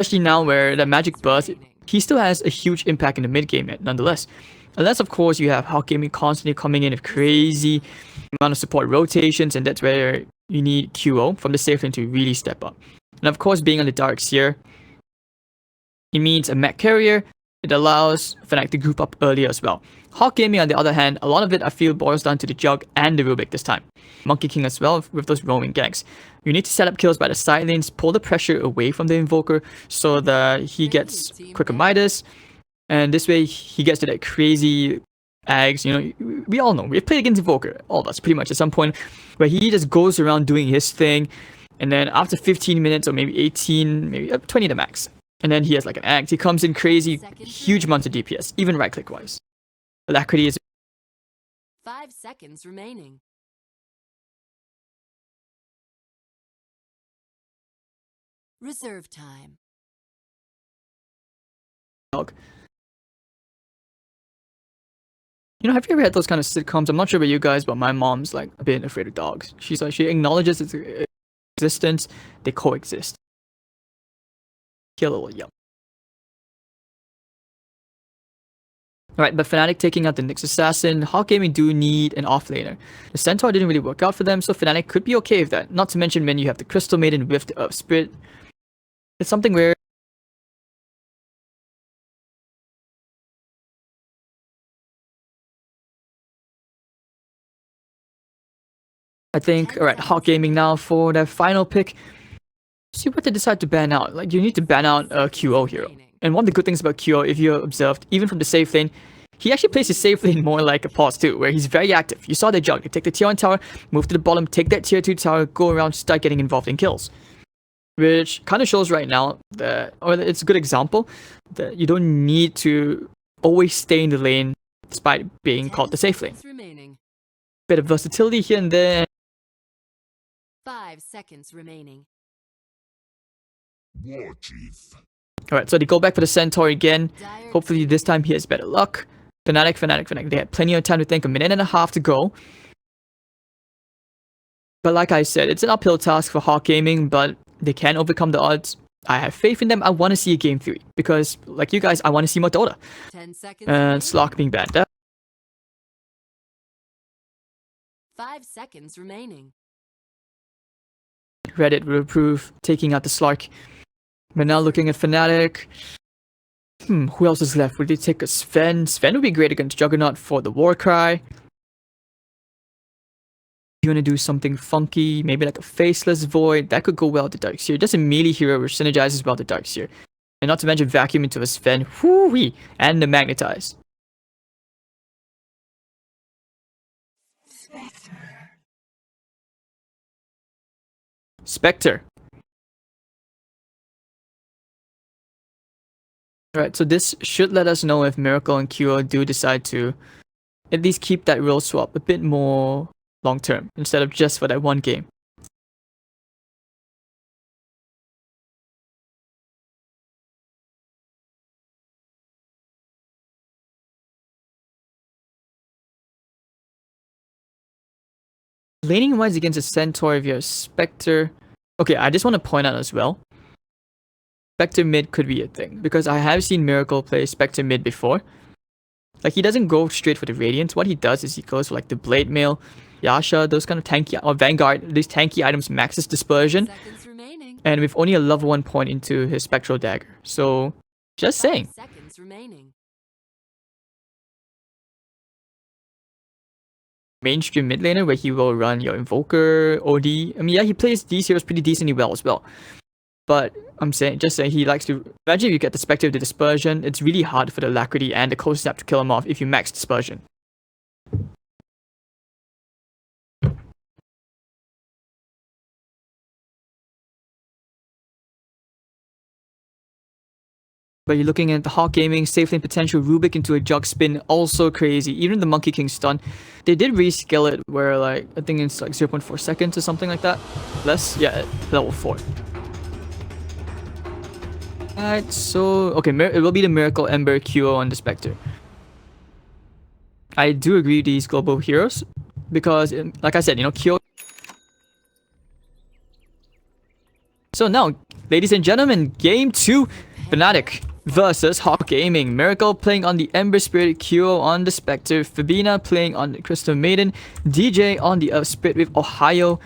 Especially now where the magic burst, he still has a huge impact in the mid game nonetheless. Unless of course you have Hawk Gaming constantly coming in with crazy amount of support rotations, and that's where you need QO from the safe lane to really step up. And of course, being on the darks here, it means a mech carrier. It allows Fnatic to group up earlier as well. Hawk Gaming, on the other hand, a lot of it I feel boils down to the Jug and the Rubik this time. Monkey King as well with those roaming ganks. You need to set up kills by the side lanes, pull the pressure away from the Invoker so that he gets quicker Midas, and this way he gets to that crazy Ags. You know, we all know, we've played against Invoker, all of us pretty much at some point, where he just goes around doing his thing, and then after 15 minutes or maybe 18, maybe 20 the max, and then he has like an act. He comes in crazy, huge amounts of DPS, even right click wise. Alacrity is 5 seconds remaining. Reserve time. dog. You know, have you ever had those kind of sitcoms? I'm not sure about you guys, but my mom's like a bit afraid of dogs. She's like, she acknowledges its existence, they coexist. Kill a little yelp. Alright, but Fnatic taking out the Nyx Assassin. Hawk Gaming do need an offlaner. The Centaur didn't really work out for them, so Fnatic could be okay with that. Not to mention when you have the Crystal Maiden with the Earth Spirit. It's something where I think, alright, Hawk Gaming now for their final pick. See what they decide to ban out. Like, you need to ban out a QO hero. And one of the good things about QO, if you observed, even from the safe lane, he actually plays his safe lane more like a pause too, where he's very active. You saw the Jug. You take the tier 1 tower, move to the bottom, take that tier 2 tower, go around, start getting involved in kills. Which kind of shows right now that, or it's a good example, that you don't need to always stay in the lane despite being called the safe lane. Bit of versatility here and there. 5 seconds remaining. War Chief. Alright, so they go back for the Centaur again. Hopefully this time he has better luck. Fnatic. They had plenty of time to think, a minute and a half to go. But like I said, it's an uphill task for Hawk Gaming, but they can overcome the odds. I have faith in them. I want to see a game 3. Because, like you guys, I want to see more Dota. 10 seconds And Slark being banned. 5 seconds remaining. Reddit will approve taking out the Slark. We're now looking at Fnatic. Who else is left? Would they take a Sven? Sven would be great against Juggernaut for the Warcry. You want to do something funky, maybe like a Faceless Void. That could go well with the Darkseer. Just a melee hero which synergizes well with the Darkseer. And not to mention Vacuum into a Sven. Whoo-wee! And the Magnetize. Spectre. Alright, so this should let us know if Miracle and QO do decide to at least keep that role swap a bit more long term instead of just for that one game. Laning wise against a Centaur, if you're a Spectre. Okay, I just want to point out as well, Spectre mid could be a thing, because I have seen Miracle play Spectre mid before. Like, he doesn't go straight for the Radiance. What he does is he goes for like the Blade Mail, Yasha, those kind of tanky, or Vanguard, these tanky items maxes Dispersion, and with only a level 1 point into his Spectral Dagger. So, just saying. Mainstream mid laner where he will run your Invoker, OD. I mean, yeah, he plays these heroes pretty decently well as well. But I'm saying, just saying, he likes to. Imagine if you get the Spectre of the Dispersion, it's really hard for the Alacrity and the Cold Snap to kill him off if you max Dispersion. But you're looking at the Hawk Gaming, safe lane potential, Rubik into a Jug Spin, also crazy. Even the Monkey King stun, they did rescale it where like, I think it's like 0.4 seconds or something like that. Less? Yeah, level 4. Alright, so, okay, it will be the Miracle, Ember, QO on the Spectre. I do agree with these global heroes, because, like I said, you know, QO So now, ladies and gentlemen, game 2, Fnatic versus Hawk Gaming. Miracle playing on the Ember Spirit, Kyo on the Spectre, Fabina playing on the Crystal Maiden, DJ on the Earth Spirit with Ohio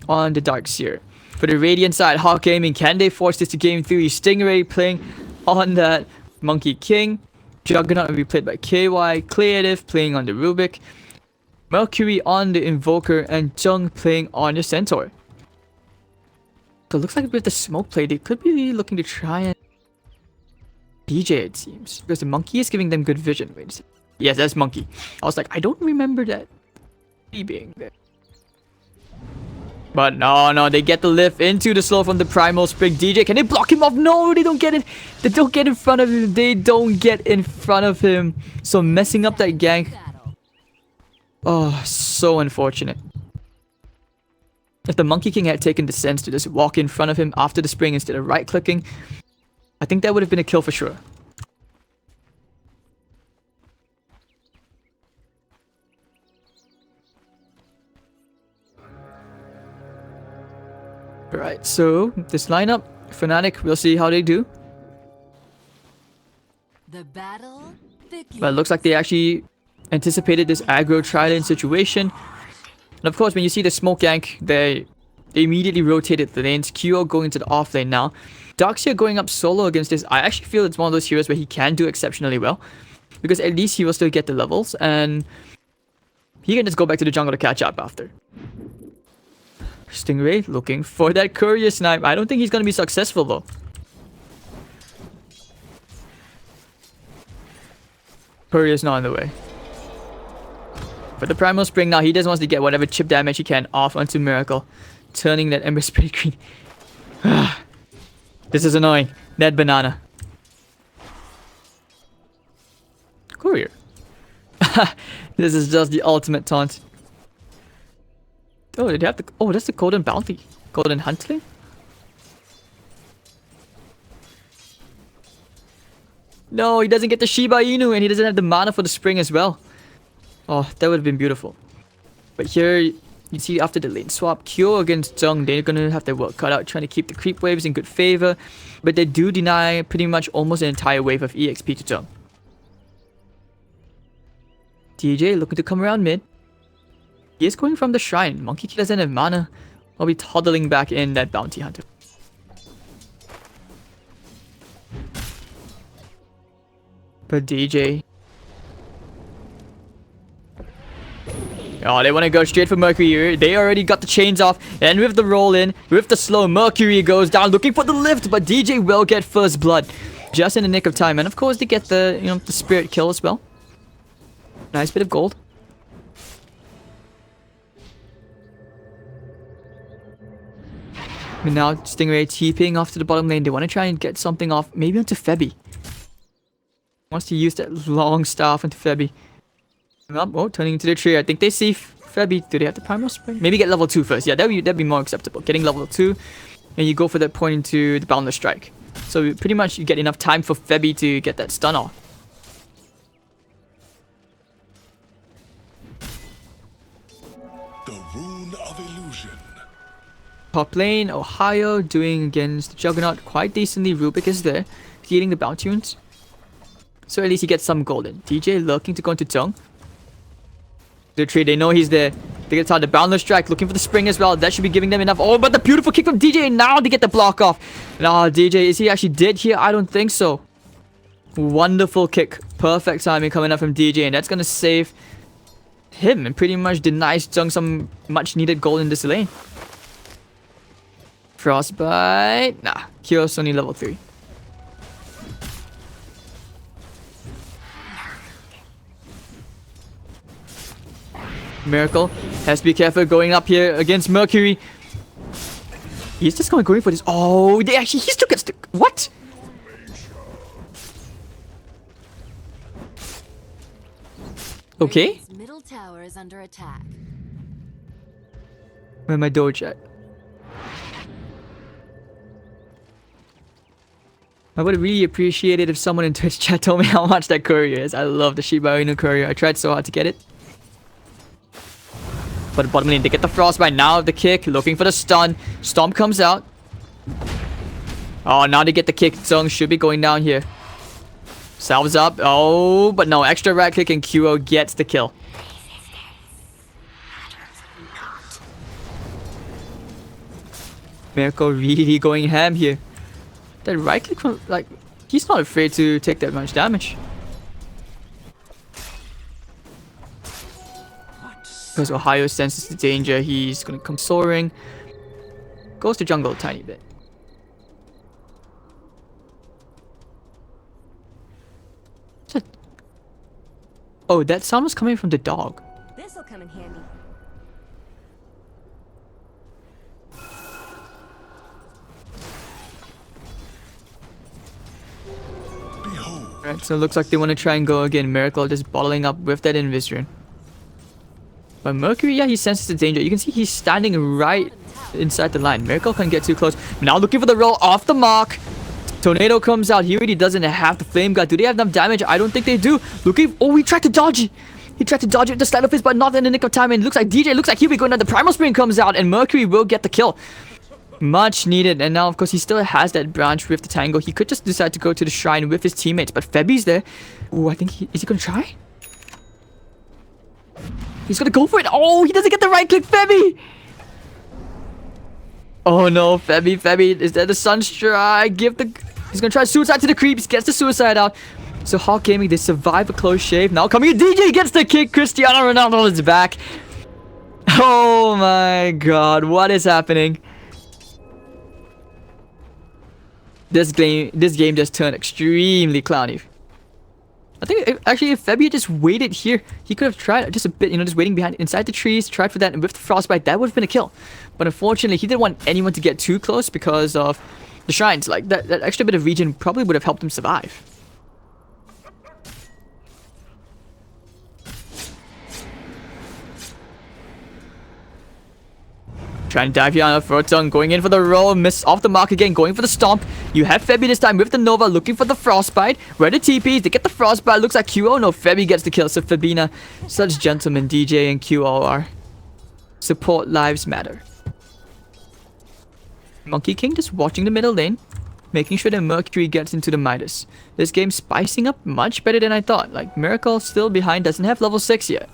on the Darkseer. For the Radiant side, Hawk Gaming, can they force this to game 3? Stingray playing on that Monkey King, Juggernaut will be played by KY, Creative playing on the Rubik, Mercury on the Invoker, and Jung playing on the Centaur. So it looks like with the smoke play, they could be looking to try and DJ, it seems. Because the Monkey is giving them good vision. Wait a second. Yes, that's Monkey. I was like, I don't remember that being there. But no, they get the lift into the slow from the Primal Spring. DJ, can they block him off? No, they don't get it. They don't get in front of him. They don't get in front of him. So messing up that gank. Oh, so unfortunate. If the Monkey King had taken the sense to just walk in front of him after the spring instead of right-clicking, I think that would have been a kill for sure. Alright, so this lineup, Fnatic, we'll see how they do. The battle begins. But it looks like they actually anticipated this aggro trident situation. And of course, when you see the smoke gank, they immediately rotated the lanes. Kyo going to the off lane now. Darkseer going up solo against this. I actually feel it's one of those heroes where he can do exceptionally well. Because at least he will still get the levels. And he can just go back to the jungle to catch up after. Stingray looking for that courier snipe. I don't think he's going to be successful though. Courier's not in the way. For the Primal Spring now, he just wants to get whatever chip damage he can off onto Miracle. Turning that Ember Spirit green. This is annoying. That banana. Courier. This is just the ultimate taunt. Oh, did they have the... Oh, that's the Golden Bounty. Golden Huntling? No, he doesn't get the Shiba Inu and he doesn't have the mana for the spring as well. Oh, that would have been beautiful. But here, you see after the lane swap, Kyo against Jung, they're gonna have their work cut out trying to keep the creep waves in good favor. But they do deny pretty much almost an entire wave of EXP to Jung. DJ looking to come around mid. He is going from the shrine. Monkey King doesn't have mana. I'll be toddling back in that Bounty Hunter. But DJ... Oh, they want to go straight for Mercury here. They already got the chains off. And with the roll in, with the slow, Mercury goes down looking for the lift. But DJ will get first blood. Just in the nick of time. And of course, they get the, the spirit kill as well. Nice bit of gold. And now Stingray TPing off to the bottom lane. They want to try and get something off. Maybe onto Febby. Wants to use that long staff onto Febby. Oh, turning into the tree. I think they see Febby. Do they have the Primal Spring? Maybe get level 2 first. Yeah, that'd be more acceptable. Getting level 2. And you go for that point into the Boundless Strike. So pretty much you get enough time for Febby to get that stun off. The Rune of Illusion. Top lane, Ohio doing against Juggernaut quite decently. Rubik is there, healing the bounty wounds. So at least he gets some golden. DJ looking to go into Jung. The tree, they know he's there. They get out the Boundless Strike, looking for the spring as well. That should be giving them enough. Oh, but the beautiful kick from DJ, and now they get the block off. Now DJ, is he actually dead here? I don't think so. Wonderful kick. Perfect timing coming up from DJ, and that's going to save him and pretty much denies Jung some much needed gold in this lane. Frostbite. Nah, Kyo's only level 3. Miracle has to be careful going up here against Mercury. He's just going for this. Oh, he still gets the... What? Okay. Radiant's middle tower is under attack. Where's my Doge at? I would really appreciate it if someone in Twitch chat told me how much that courier is. I love the Shiba Inu courier. I tried so hard to get it. But bottom lane, they get the frostbite now. The kick, looking for the stun. Stomp comes out. Oh, now they get the kick. Zung should be going down here. Salves up. Oh, but no. Extra right click and QO gets the kill. Miracle really going ham here. That right click from, like, he's not afraid to take that much damage. Because Ohio senses the danger, he's gonna come soaring. Goes to jungle a tiny bit. Oh, that sound was coming from the dog. This'll come in handy. Behold, Right, so it looks like they want to try and go again. Miracle just bottling up with that Invis. But Mercury, yeah, he senses the danger. You can see he's standing right inside the line. Miracle can't get too close. Now looking for the roll off the mark. Tornado comes out. He really doesn't have the flame guard. Do they have enough damage? I don't think they do. Looking. Oh, he tried to dodge it. He tried to dodge it with the sleight of fist, but not in the nick of time. And it looks like DJ looks like he'll be going down. The Primal Spring comes out, and Mercury will get the kill. Much needed. And now, of course, he still has that branch with the Tango. He could just decide to go to the shrine with his teammates, but Febby's there. Oh, I think is he gonna try? He's gonna go for it. Oh, he doesn't get the right click, Febby. Oh no, Febby, is that the Sunstrike? He's gonna try suicide to the creeps, gets the suicide out. So Hawk Gaming, they survive a close shave. Now coming in, DJ gets the kick. Cristiano Ronaldo is back. Oh my god, what is happening? This game just turned extremely cloudy. I think if Febby had just waited here, he could have tried just a bit, just waiting behind inside the trees, tried for that, and with the frostbite, that would have been a kill. But unfortunately, he didn't want anyone to get too close because of the shrines. Like that extra bit of regen probably would have helped him survive. Trying to dive here on a Photon, going in for the roll, miss off the mark again, going for the stomp. You have Febby this time with the Nova, looking for the Frostbite. Where the TPs, they get the Frostbite, looks like QO. No, Febby gets the kill, so Fabina, such gentlemen, DJ and QO are. Support lives matter. Monkey King just watching the middle lane, making sure that Mercury gets into the Midas. This game spicing up much better than I thought. Like, Miracle still behind, doesn't have level 6 yet.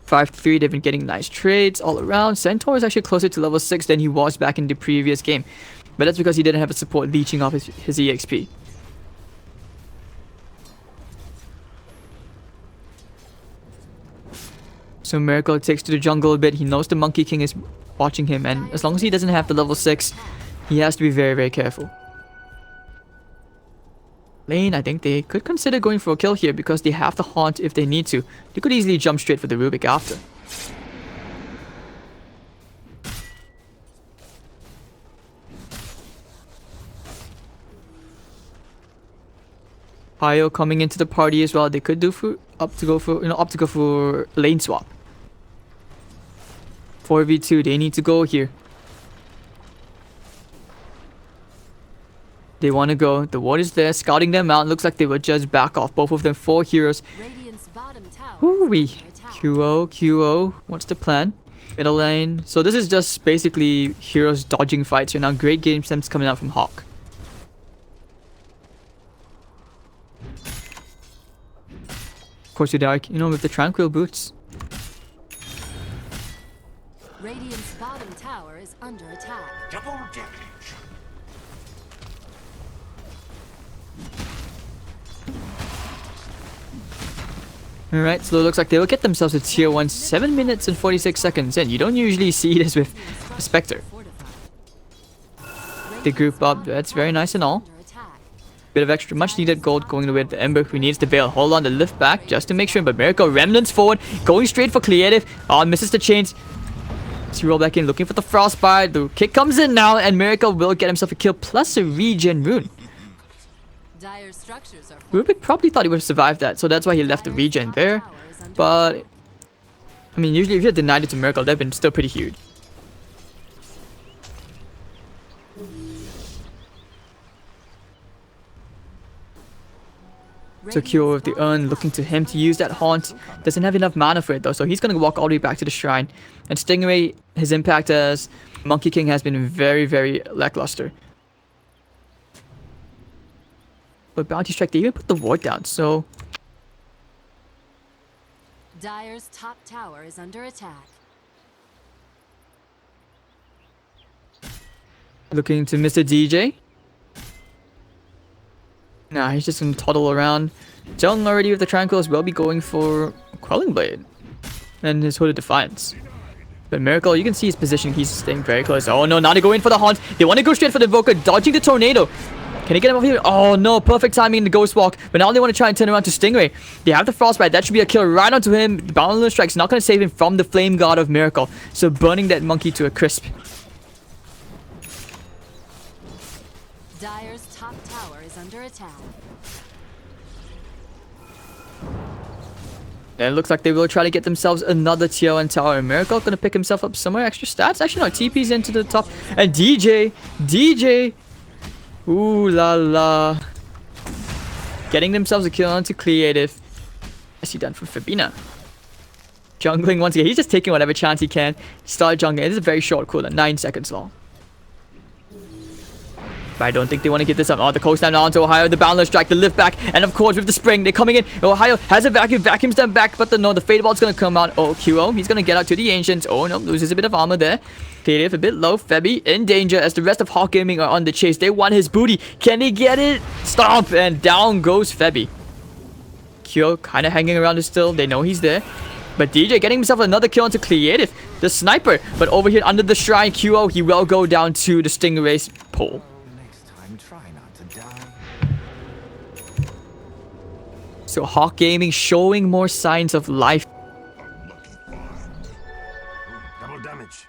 5-3, they've been getting nice trades all around. Centaur is actually closer to level 6 than he was back in the previous game. But that's because he didn't have a support leeching off his EXP. So Miracle takes to the jungle a bit. He knows the Monkey King is watching him. And as long as he doesn't have the level 6, he has to be very, very careful. Lane, I think they could consider going for a kill here because they have the haunt if they need to. They could easily jump straight for the Rubik after. Pio coming into the party as well. They could do opt to go for lane swap. 4v2, they need to go here. They want to go. The ward is there, scouting them out. Looks like they will just back off. Both of them 4 heroes. Ooh-wee. QO. What's the plan? Middle lane. So this is just basically heroes dodging fights right now. Great game sense coming out from Hawk. Of course, with the tranquil boots. Radiant's bottom tower is under attack. double damage. Alright, so it looks like they will get themselves a tier 1 7 minutes and 46 seconds in. You don't usually see this with a Spectre. They group up, that's very nice and all. Bit of extra much needed gold going away with the Ember who needs the Veil. Hold on the lift back just to make sure, but Miracle Remnants forward, going straight for creative. Oh, misses the chains. Let's roll back in, looking for the Frostbite. The kick comes in now, and Miracle will get himself a kill plus a regen rune. Dire structures are Rubik probably thought he would have survived that, so that's why he left the regen there. But, I mean, usually if you had denied it to Miracle, that'd been still pretty huge. So Kyo with the urn, looking to him to use that haunt. Doesn't have enough mana for it though, so he's gonna walk all the way back to the shrine. And Stingray, his impact as Monkey King has been very, very lackluster. But Bounty Strike, they even put the ward down, so... Dire's top tower is under attack. Looking to Mr. DJ. Nah, he's just gonna toddle around. Jung already with the Tranquils will be going for Quelling Blade. And his Hooded Defiance. But Miracle, you can see his position. He's staying very close. Oh no, now they go in for the Haunt. They want to go straight for the Invoker, dodging the Tornado. Can he get him off here? Oh no, perfect timing in the Ghost Walk. But now they want to try and turn around to Stingray. They have the Frostbite. That should be a kill right onto him. The Boundless Strike's not going to save him from the Flame God of Miracle. So burning that monkey to a crisp. Dire's top tower is under attack. And it looks like they will try to get themselves another tier 1 tower. Miracle gonna pick himself up somewhere extra stats. Actually, no, TP's into the top. And DJ. Ooh la la. Getting themselves a kill onto Creative. Nicely done from Fabina. Jungling once again. He's just taking whatever chance he can. Start jungling. This is a very short cooldown, 9 seconds long. But I don't think they want to get this up. Oh, the coast down onto Ohio, the Boundless Strike, the lift back, and of course with the spring, they're coming in. Ohio has a vacuums them back, but the Fade Bolt's gonna come out. Oh, QO, he's gonna get out to the Ancients. Oh no, loses a bit of armor there. Creative a bit low, Febby in danger as the rest of Hawk Gaming are on the chase. They want his booty. Can he get it? Stomp, and down goes Febby. QO kind of hanging around still. They know he's there. But DJ getting himself another kill onto Creative, the sniper. But over here under the shrine, QO, he will go down to the Stingray's pole. Try not to die. So Hawk Gaming showing more signs of life. Unlucky find. Double damage.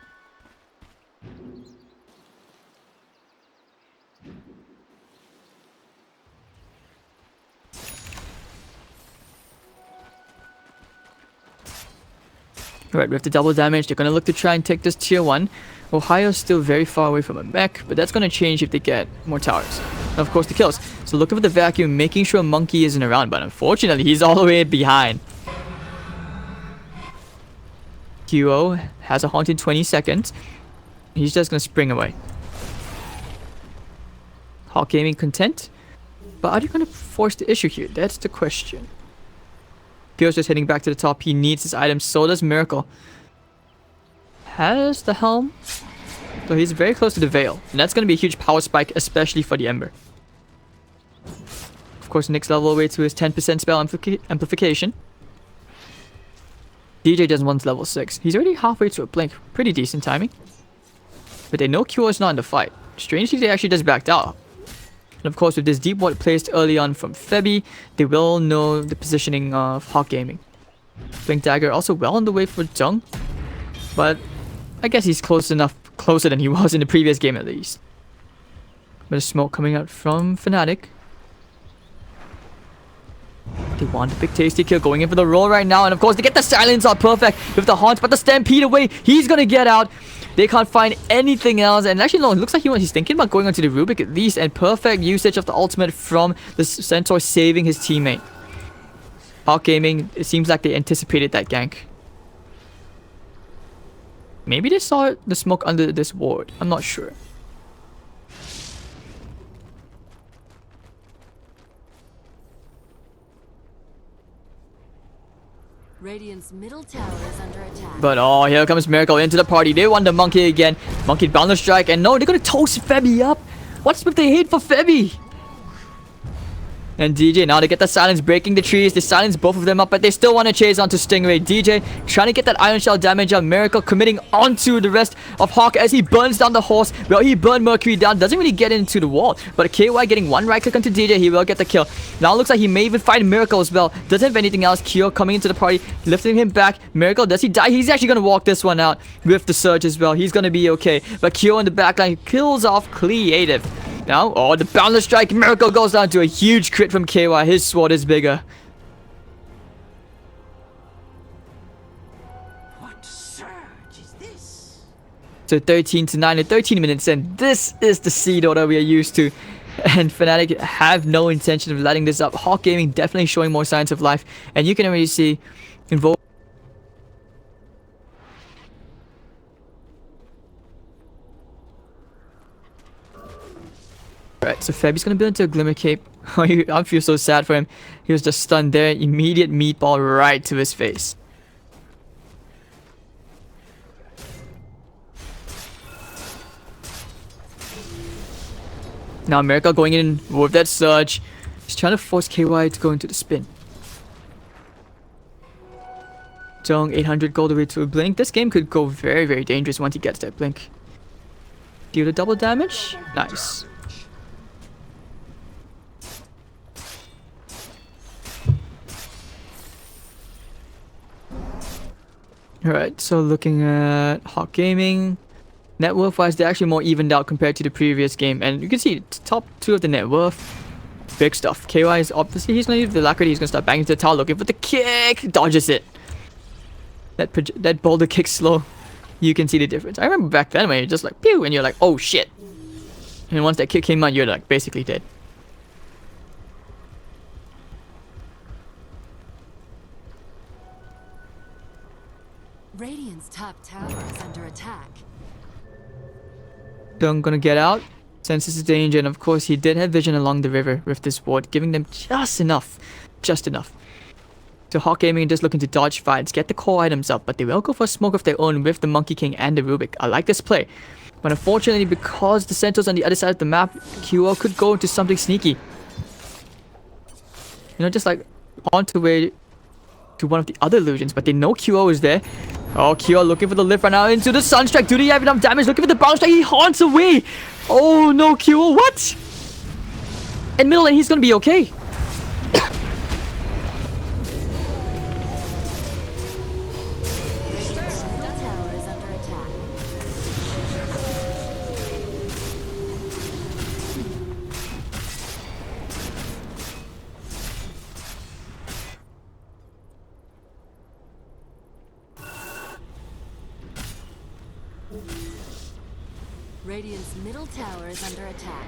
Alright, we have the double damage. They're gonna look to try and take this tier 1. Ohio's still very far away from a mech, but that's gonna change if they get more towers. And of course the kills. So looking for the vacuum, making sure Monkey isn't around, but unfortunately he's all the way behind. QO has a haunt in 20 seconds. He's just gonna spring away. Hawk Gaming content? But are they gonna force the issue here? That's the question. QO's just heading back to the top. He needs his items, so does Miracle. Has the helm, so he's very close to the Veil, and that's going to be a huge power spike, especially for the Ember. Of course, next level away to his 10% spell amplification. DJ doesn't want level 6. He's already halfway to a blink. Pretty decent timing. But they know QO is not in the fight. Strangely, they actually just backed out. And of course, with this deep ward placed early on from Febby, they will know the positioning of Hawk Gaming. Blink Dagger also well on the way for Jung, but I guess he's closer than he was in the previous game at least. Bit of smoke coming out from Fnatic. They want a big tasty kill, going in for the roll right now, and of course they get the silence out perfect with the haunt, but the stampede away, he's gonna get out. They can't find anything else, and actually no, it looks like he's thinking about going onto the Rubik at least, and perfect usage of the ultimate from the Centaur saving his teammate. Hawk Gaming, it seems like they anticipated that gank. Maybe they saw the smoke under this ward. I'm not sure. Radiant's middle tower is under attack. But oh, here comes Miracle into the party. They want the monkey again. Monkey Boundless Strike, and no, they're gonna toast Febby up. What's with the hate for Febby? And DJ, now they get the silence, breaking the trees. They silence both of them up, but they still want to chase onto Stingray. DJ trying to get that Iron Shell damage on. Miracle committing onto the rest of Hawk as he burns down the horse. Well, he burned Mercury down. Doesn't really get into the wall. But KY getting one right click onto DJ. He will get the kill. Now it looks like he may even find Miracle as well. Doesn't have anything else. Kyo coming into the party, lifting him back. Miracle, does he die? He's actually going to walk this one out with the surge as well. He's going to be okay. But Kyo in the backline kills off Creative. Now, oh, the Boundless Strike. Miracle goes down to a huge crit from KY. His sword is bigger. What surge is this? So 13-9 in 13 minutes, and this is the seed order we are used to. And Fnatic have no intention of letting this up. Hawk Gaming definitely showing more signs of life, and you can already see involved. Right, so Fabi's gonna build into a Glimmer Cape. I feel so sad for him. He was just stunned there. Immediate meatball right to his face. Now America going in with that surge. He's trying to force KY to go into the spin. Zhong 800 gold away to a blink. This game could go very, very dangerous once he gets that blink. Deal the double damage. Nice. Alright, so looking at Hawk Gaming. Net worth wise, they're actually more evened out compared to the previous game. And you can see top 2 of the net worth. Big stuff. KY is obviously, he's going to use the Alacrity. He's going to start banging to the tower looking for the kick. Dodges it. That boulder kick slow. You can see the difference. I remember back then when you're just like, pew, and you're like, oh shit. And once that kick came out, you're like basically dead. Radiant's top tower is under attack. Dong gonna get out, senses the danger, and of course he did have vision along the river with this ward, giving them just enough. So Hawk Gaming just looking to dodge fights, get the core items up, but they will go for a smoke of their own with the Monkey King and the Rubik. I like this play. But unfortunately, because the Centaur's on the other side of the map, QO could go into something sneaky. You know, just like on the way to one of the other illusions, but they know QO is there. Oh, QO looking for the lift right now into the Sunstrike. Do they have enough damage? Looking for the bounce strike. He haunts away. Oh no, QO, what? In middle lane, he's gonna be okay. Tower is under attack. Radiant's middle tower is under attack.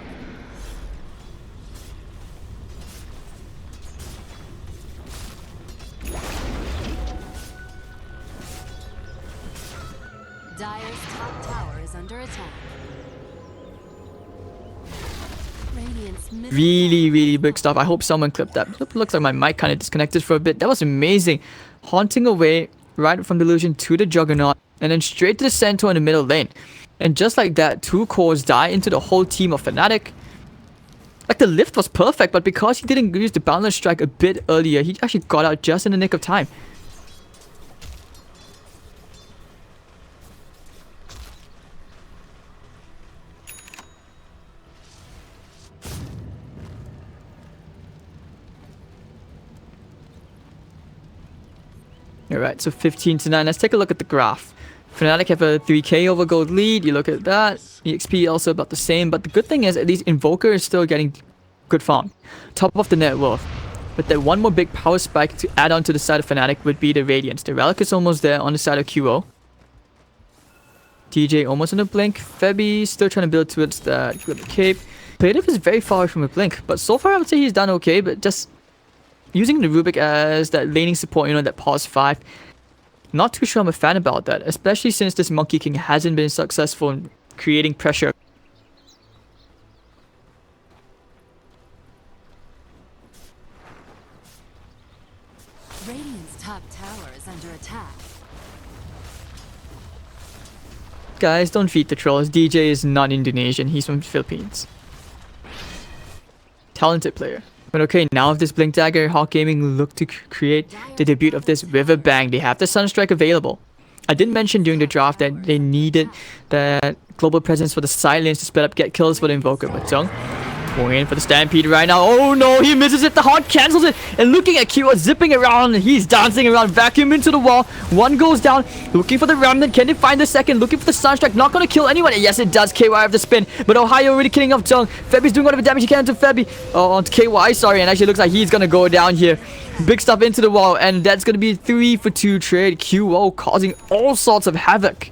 Dire's top tower is under attack. Radiant's middle Really big stuff. I hope someone clipped that. Looks like my mic kind of disconnected for a bit. That was amazing. Haunting away right from the illusion to the Juggernaut and then straight to the Centaur in the middle lane. And just like that, 2 cores die into the whole team of Fnatic. Like the lift was perfect, but because he didn't use the Boundless Strike a bit earlier, he actually got out just in the nick of time. Alright, so 15 to 9. Let's take a look at the graph. Fnatic have a 3k over gold lead. You look at that. EXP also about the same. But the good thing is at least Invoker is still getting good farm. Top of the net worth. But that one more big power spike to add on to the side of Fnatic would be the Radiance. The Relic is almost there on the side of QO. TJ almost on the blink. Febby still trying to build towards that cape. Playdiv is very far away from a blink. But so far I would say he's done okay. But just using the Rubik as that laning support, you know, that pause 5. Not too sure I'm a fan about that, especially since this Monkey King hasn't been successful in creating pressure. Radiant's top tower is under attack. Guys, don't feed the trolls. DJ is not Indonesian, he's from the Philippines. Talented player. But okay, now with this Blink Dagger, Hawk Gaming look to create the debut of this River Bang. They have the Sunstrike available. I did mention during the draft that they needed that global presence for the side lanes to split up, get kills for the Invoker. But Zhong going in for the Stampede right now. Oh no, he misses it. The Hawk cancels it. And looking at Kyo zipping around. He's dancing around, vacuum into the wall. One goes down, looking for the Remnant. Can they find the second? Looking for the Sunstrike. Not going to kill anyone. Yes, it does. KY have the spin. But Ohio already killing off Zhong. Febby's doing whatever damage he can to Febby. Oh, onto KY, sorry. And actually looks like he's going to go down here. Big stuff into the wall. And that's going to be a 3-for-2 trade. QO causing all sorts of havoc.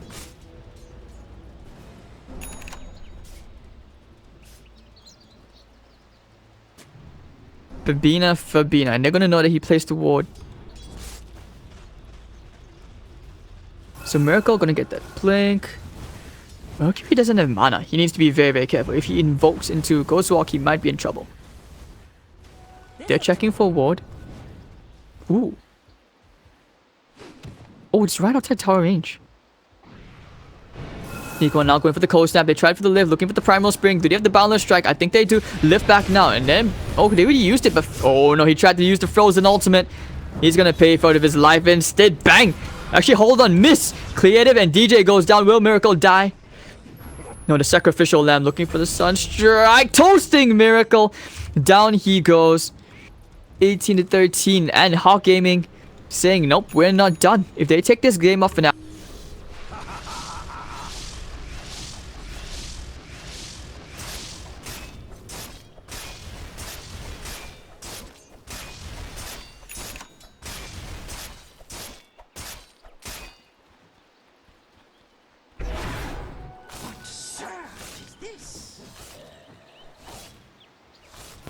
Fabina, and they're gonna know that he placed the ward. So Miracle gonna get that blink. Mercury doesn't have mana. He needs to be very, very careful. If he invokes into Ghost Walk, he might be in trouble. They're checking for ward. Ooh. Oh, it's right outside tower range. Nico now going for the cold snap. They tried for the lift, looking for the primal spring. Do they have the boundless strike? I think they do. Lift back now, and then oh, they already used it, but oh no, he tried to use the frozen ultimate. He's gonna pay for it of his life instead. Bang! Actually, hold on, miss. Creative and DJ goes down. Will Miracle die? No, the sacrificial lamb looking for the sun strike. Toasting Miracle. Down he goes. 18 to 13, and Hawk Gaming saying nope, we're not done. If they take this game off for now.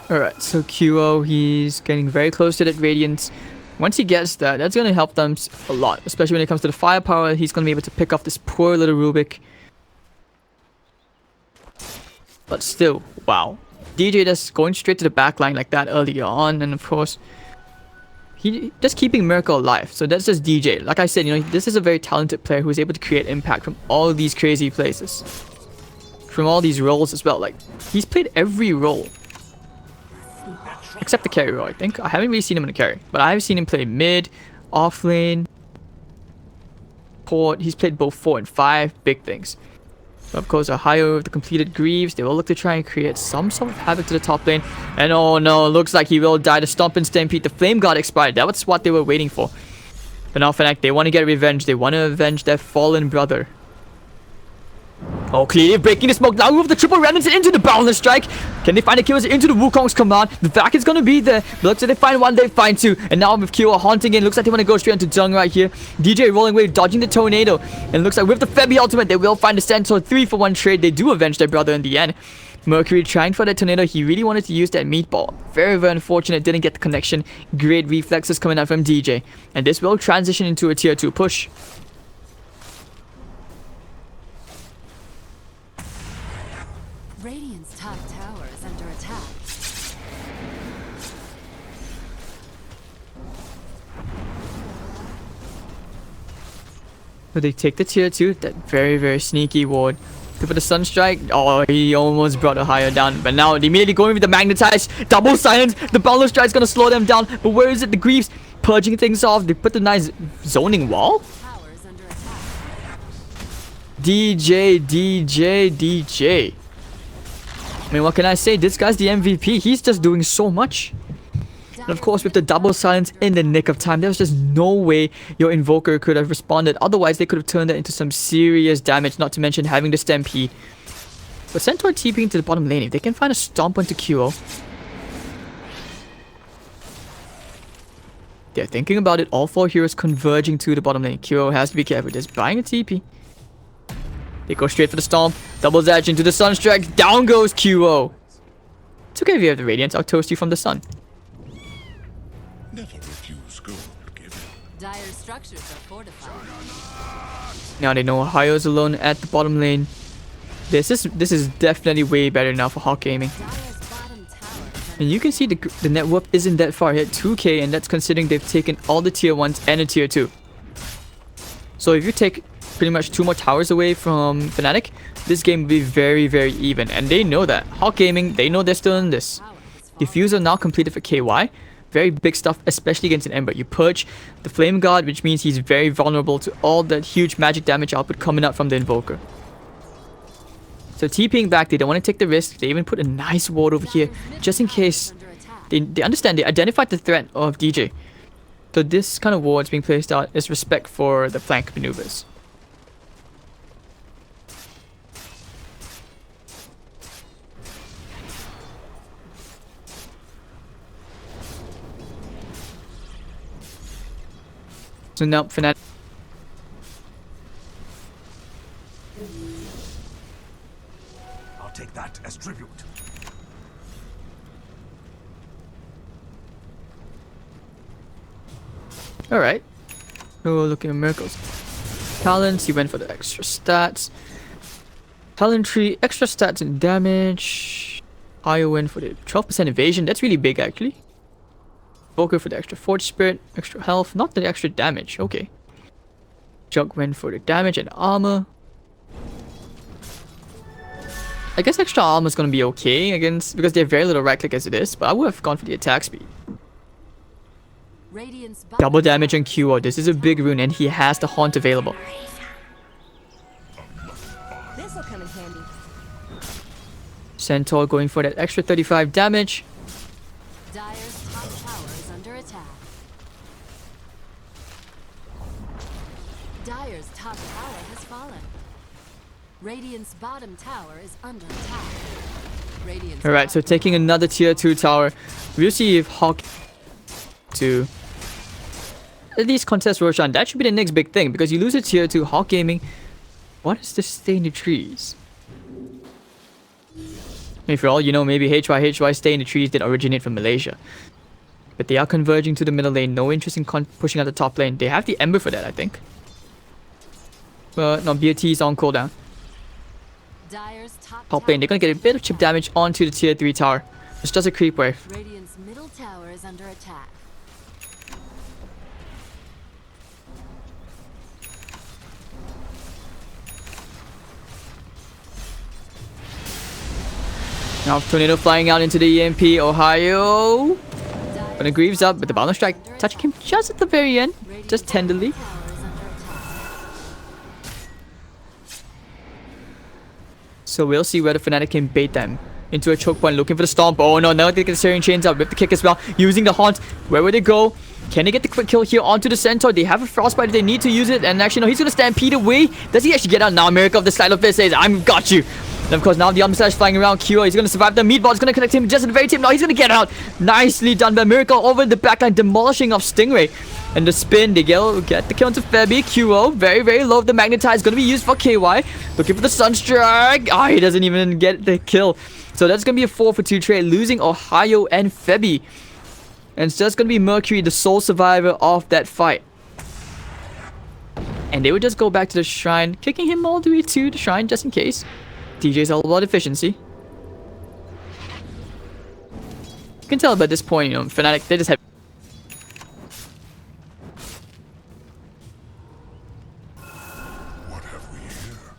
Alright, so QO, he's getting very close to that Radiance. Once he gets that, that's going to help them a lot. Especially when it comes to the firepower, he's going to be able to pick off this poor little Rubik. But still, wow. DJ just going straight to the backline like that earlier on. And of course, he just keeping Miracle alive. So that's just DJ. Like I said, you know, this is a very talented player who is able to create impact from all these crazy places. From all these roles as well. Like, he's played every role. Except the carry role, I think. I haven't really seen him in the carry. But I have seen him play mid, off lane, port. He's played both 4 and 5. Big things. So of course, Ohio with the completed Greaves. They will look to try and create some sort of havoc to the top lane. And oh no, looks like he will die. The Stomp and Stampede. The Flame God expired. That was what they were waiting for. But now Fnatic, they want to get revenge. They want to avenge their fallen brother. Oh, clearly breaking the smoke. Now move the triple remnants into the boundless strike. Can they find the kills into the Wukong's command? The back is gonna be there. Looks like they find one, they find two. And now with Kyo haunting in, looks like they want to go straight into Zheng right here. DJ rolling away, dodging the tornado. And looks like with the Febby ultimate, they will find the Centaur. 3-for-1 trade. They do avenge their brother in the end. Mercury trying for that tornado. He really wanted to use that meatball. Very, very unfortunate. Didn't get the connection. Great reflexes coming out from DJ. And this will transition into a tier 2 push. Radiant's top tower is under attack. So they take the tier 2, that very, very sneaky ward. For the Sunstrike, oh, he almost brought a higher down. But now, immediately going with the Magnetize, double silence. The Boundless Strike's gonna slow them down. But where is it? The Greaves purging things off. They put the nice zoning wall. Tower is under attack. DJ. I mean, what can I say? This guy's the MVP. He's just doing so much. And of course, with the double silence in the nick of time, there was just no way your Invoker could have responded. Otherwise, they could have turned that into some serious damage, not to mention having the Stampede. But Centaur TPing to the bottom lane. If they can find a stomp onto QO. They're thinking about it. All 4 heroes converging to the bottom lane. QO has to be careful. Just buying a TP. They go straight for the stomp. Double edge into the Sunstrike. Down goes QO. It's okay if you have the Radiance. I'll toast you from the sun. Never refuse gold given. Dire structures are fortified. Now they know Ohio's alone at the bottom lane. This is definitely way better now for Hawk Gaming. Dire's bottom tower. And you can see the net worth isn't that far yet. 2k, and that's considering they've taken all the tier 1s and a tier 2. So if you take pretty much 2 more towers away from Fnatic, this game will be very, very even. And they know that. Hawk Gaming, they know they're still in this. Diffuser now completed for KY. Very big stuff, especially against an Ember. You purge the Flame God, which means he's very vulnerable to all that huge magic damage output coming out from the Invoker. So TPing back, they don't want to take the risk. They even put a nice ward over here, just in case. They understand, they identified the threat of DJ. So this kind of wards being placed out is respect for the flank maneuvers. So now Fnatic. I'll take that as tribute. Alright. So looking at Miracle's talents, he went for the extra stats. Talent tree, extra stats and damage. Higher win for the 12% evasion. That's really big actually. Invoker for the extra forge spirit, extra health, not the extra damage. Okay. Jug win for the damage and armor. I guess extra armor is gonna be okay against because they have very little right click as it is, but I would have gone for the attack speed. Radiant's Double damage and QO. This is a big rune and he has the haunt available. This'll come in handy. Centaur going for that extra 35 damage. Dire's top tower is under attack. Dire's top tower has fallen. Radiant's bottom tower is under attack. Radiant's Alright, so bottom taking another tier 2 tower. We'll see if Hawk to at least contest Roshan. That should be the next big thing because you lose a tier 2 Hawk Gaming. What is this stay in the trees? Maybe for all you know, maybe HY stay in the trees did originate from Malaysia. But they are converging to the middle lane. No interest in pushing out the top lane. They have the Ember for that, I think. But no, BOT is on cooldown. Dire's top Top lane, they're gonna get a bit of chip damage onto the tier 3 tower. It's just a creep wave. Radiant's middle tower is under attack. Now Tornado flying out into the EMP, Ohio. When the Greaves up, but the balance strike touching him just at the very end, just tenderly. Tower is under attack. So we'll see whether Fnatic can bait them into a choke point, looking for the stomp. Oh no, now they get the Syrian chains out, rip the kick as well, using the haunt. Where will they go? Can they get the quick kill here onto the Centaur? They have a frostbite if they need to use it, and actually no, he's gonna stampede away. Does he actually get out now? Miracle of the Slide of Fist says, I'm got you. And of course now the Omnislash flying around. Kyo, he's gonna survive. The meatball is gonna connect him just at the very tip. Now he's gonna get out. Nicely done by Miracle over the backline, demolishing of Stingray. And the spin, they get the kill into Febby. QO, very, very low. The Magnetize gonna be used for KY. Looking for the Sunstrike. Ah, he doesn't even get the kill. So that's gonna be a 4 for 2 trade, losing Ohio and Febby. And it's just gonna be Mercury, the sole survivor of that fight. And they would just go back to the shrine, kicking him all the way to the shrine just in case. DJ's all about efficiency. You can tell by this point, you know, Fnatic, they just have... What have we here?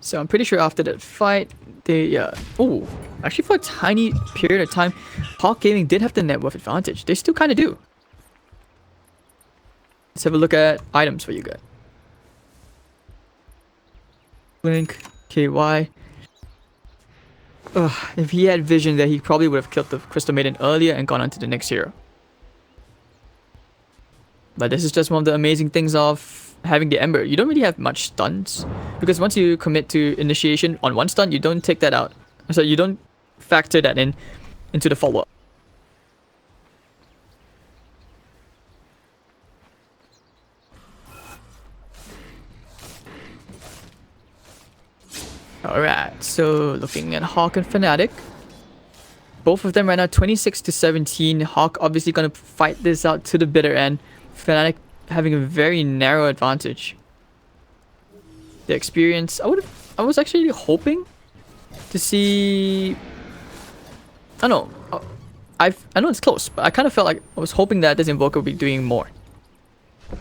So I'm pretty sure after that fight, they... oh, actually for a tiny period of time, Hawk Gaming did have the net worth advantage. They still kind of do. Let's have a look at items for you guys. Blink, KY. Ugh, if he had vision there, he probably would have killed the Crystal Maiden earlier and gone on to the next hero. But this is just one of the amazing things of having the Ember. You don't really have much stuns, because once you commit to initiation on one stun, you don't take that out. So you don't factor that in into the follow-up. Alright, so looking at Hawk and Fnatic. Both of them right now 26 to 17. Hawk obviously gonna fight this out to the bitter end. Fnatic having a very narrow advantage. The experience, I was actually hoping to see... I don't know. I know it's close, but I kind of felt like I was hoping that this Invoker would be doing more. You